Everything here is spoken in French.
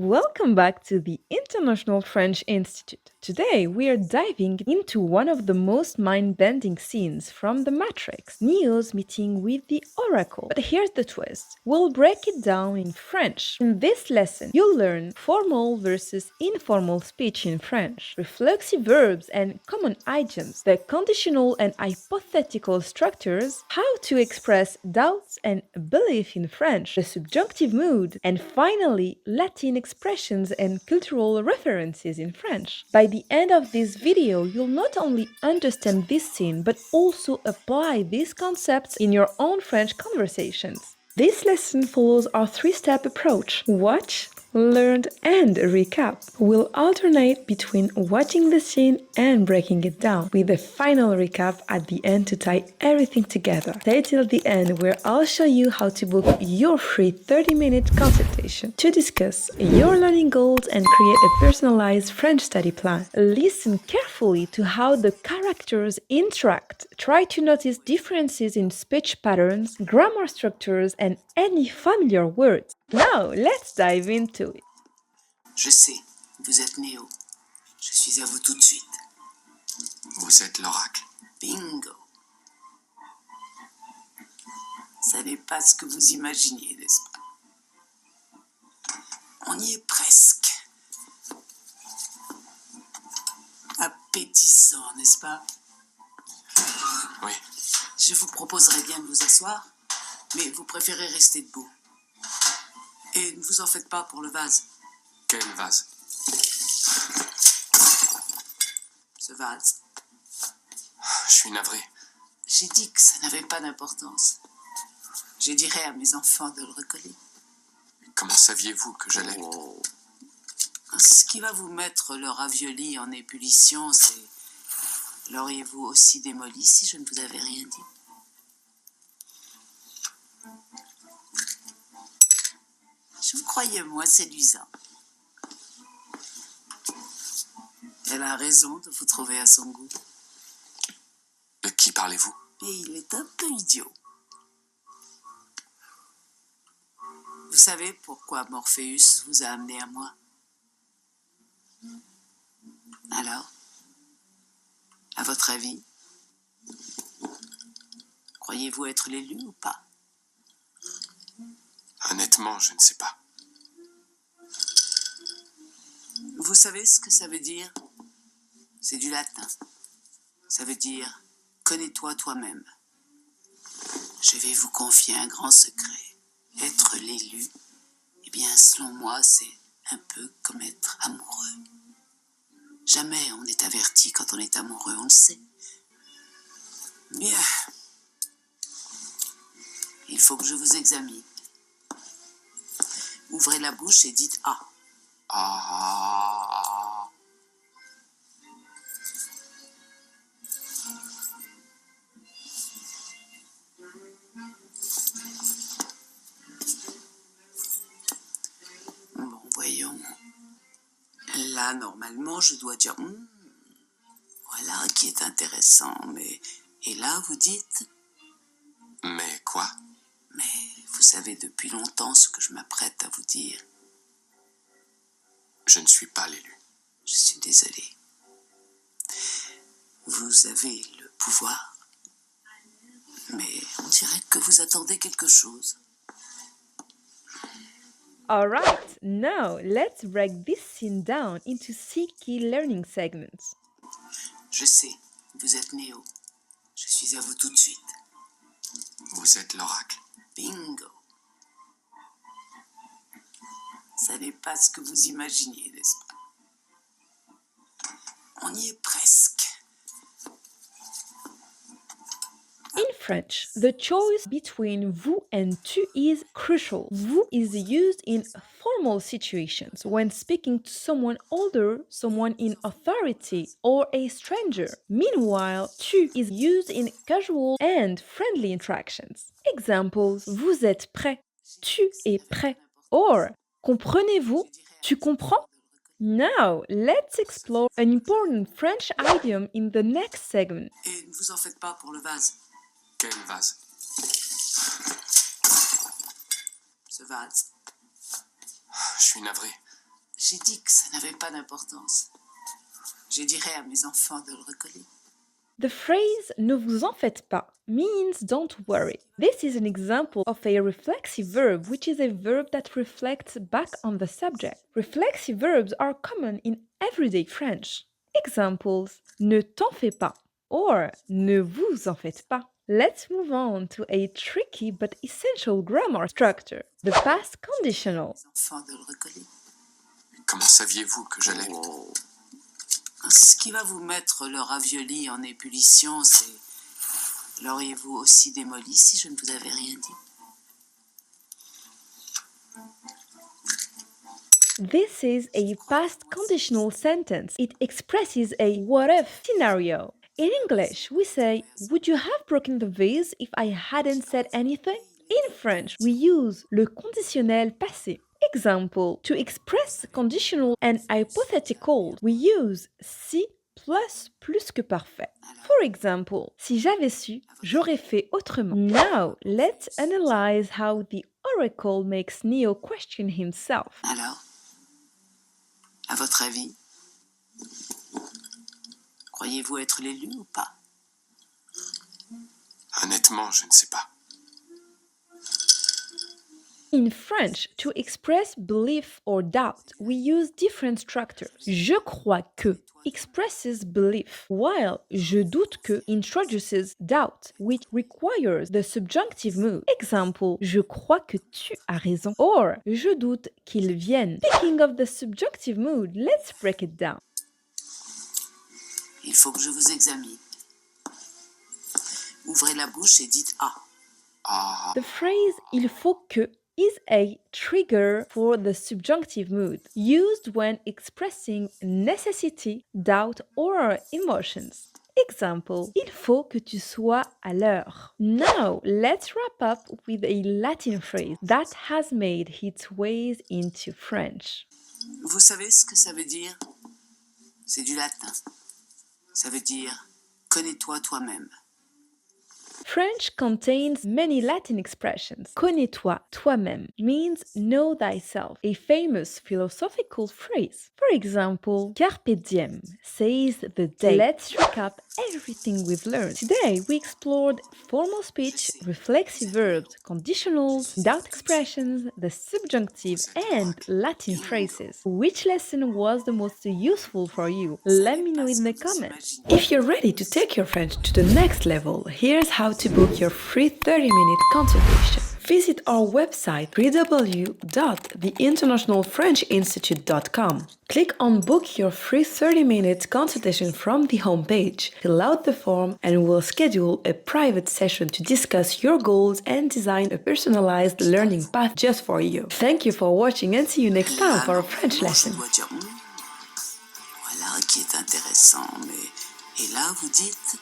Welcome back to the International French Institute. Today we are diving into one of the most mind bending scenes from The Matrix, Neo's meeting with the Oracle. But here's the twist, we'll break it down in French. In this lesson, you'll learn formal versus informal speech in French, reflexive verbs and common idioms, the conditional and hypothetical structures, how to express doubts and belief in French, the subjunctive mood, and finally, Latin expressions and cultural references in French. By the end of this video, you'll not only understand this scene, but also apply these concepts in your own French conversations. This lesson follows our three-step approach: watch, learn, and recap. We'll alternate between watching the scene and breaking it down, with a final recap at the end to tie everything together. Stay till the end, where I'll show you how to book your free 30-minute consultation to discuss your learning goals and create a personalized French study plan. Listen carefully to how the characters interact. Try to notice differences in speech patterns, grammar structures, and any familiar words. Now, let's dive into it. Je sais, vous êtes Néo. Je suis à vous tout de suite. Vous êtes l'oracle. Bingo. Ça n'est pas ce que vous imaginiez, n'est-ce pas? On y est presque. Appétissant, n'est-ce pas? Oui. Je vous proposerais bien de vous asseoir, mais vous préférez rester debout. Et ne vous en faites pas pour le vase. Quel vase? Ce vase. Je suis navré. J'ai dit que ça n'avait pas d'importance. Je dirais à mes enfants de le recoller. Comment saviez-vous que j'allais... Oh. Ce qui va vous mettre le ravioli en ébullition, c'est... L'auriez-vous aussi démoli si je ne vous avais rien dit? Je vous croyais moins séduisant. Elle a raison de vous trouver à son goût. De qui parlez-vous? Et il est un peu idiot. Vous savez pourquoi Morpheus vous a amené à moi? Alors, à votre avis, croyez-vous être l'élu ou pas? Honnêtement, je ne sais pas. Vous savez ce que ça veut dire? C'est du latin. Ça veut dire « connais-toi toi-même ». Je vais vous confier un grand secret. Être l'élu, eh bien, selon moi, c'est un peu comme être amoureux. Jamais on n'est averti quand on est amoureux, on le sait. Bien. Il faut que je vous examine. Ouvrez la bouche et dites « Ah ». Ah. Bon, voyons. Là, normalement, je dois dire voilà qui est intéressant, mais... Et là, vous dites Mais quoi? mais vous savez depuis longtemps ce que je m'apprête à vous dire. Je ne suis pas l'élu. Je suis désolée. Vous avez le pouvoir, mais on dirait que vous attendez quelque chose. Alright, now let's break this scene down into 6 key learning segments. Je sais, vous êtes Néo. Je suis à vous tout de suite. Vous êtes l'oracle. Bingo. Ça n'est pas ce que vous imaginiez, n'est-ce pas? On y est presque. In French, the choice between vous and tu is crucial. Vous is used in formal situations when speaking to someone older, someone in authority, or a stranger. Meanwhile, tu is used in casual and friendly interactions. Examples: vous êtes prêt, tu es prêt, or comprenez-vous, tu comprends? Now, let's explore an important French idiom in the next segment. Et ne vous en faites pas pour le vase. Quel vase? Ce vase. Je suis navré. J'ai dit que ça n'avait pas d'importance. Je dirais à mes enfants de le recoller. The phrase ne vous en faites pas means don't worry. This is an example of a reflexive verb, which is a verb that reflects back on the subject. Reflexive verbs are common in everyday French. Examples: ne t'en fais pas or ne vous en faites pas. Let's move on to a tricky but essential grammar structure, the past conditional. Les enfants de le recoller. Comment saviez-vous que j'allais... Oh. Ce qui va vous mettre le ravioli en ébullition, c'est... L'auriez-vous aussi démoli si je ne vous avais rien dit? This is a past conditional sentence. It expresses a what if scenario. In English, we say, would you have broken the vase if I hadn't said anything? In French, we use le conditionnel passé. Example, to express conditional and hypothetical, we use si plus que parfait. For example, si j'avais su, j'aurais fait autrement. Now, let's analyze how the oracle makes Neo question himself. Alors, à votre avis, croyez-vous être l'élu ou pas? Honnêtement, je ne sais pas. In French, to express belief or doubt, we use different structures. Je crois que expresses belief, while je doute que introduces doubt, which requires the subjunctive mood. Example, je crois que tu as raison, or je doute qu'il vienne. Speaking of the subjunctive mood, let's break it down. Il faut que je vous examine. Ouvrez la bouche et dites « Ah ». Ah, The phrase il faut que is a trigger for the subjunctive mood, used when expressing necessity, doubt, or emotions. Example, il faut que tu sois à l'heure. Now, let's wrap up with a Latin phrase that has made its ways into French. Vous savez ce que ça veut dire? C'est du latin. Ça veut dire « connais-toi toi-même ». French contains many Latin expressions. Connais-toi toi-même means know thyself, a famous philosophical phrase. For example, carpe diem says the day. Let's recap everything we've learned. Today we explored formal speech, reflexive verbs, conditionals, doubt expressions, the subjunctive, and Latin phrases. Which lesson was the most useful for you? Let me know in the comments. If you're ready to take your French to the next level, here's how to book your free 30-minute consultation. Visit our website www.theinternationalfrenchinstitute.com. Click on Book your free 30-minute consultation from the homepage. Fill out the form and we'll schedule a private session to discuss your goals and design a personalized learning path just for you. Thank you for watching and see you next time for a French lesson. Voilà qui est intéressant, mais... Et là, vous dites...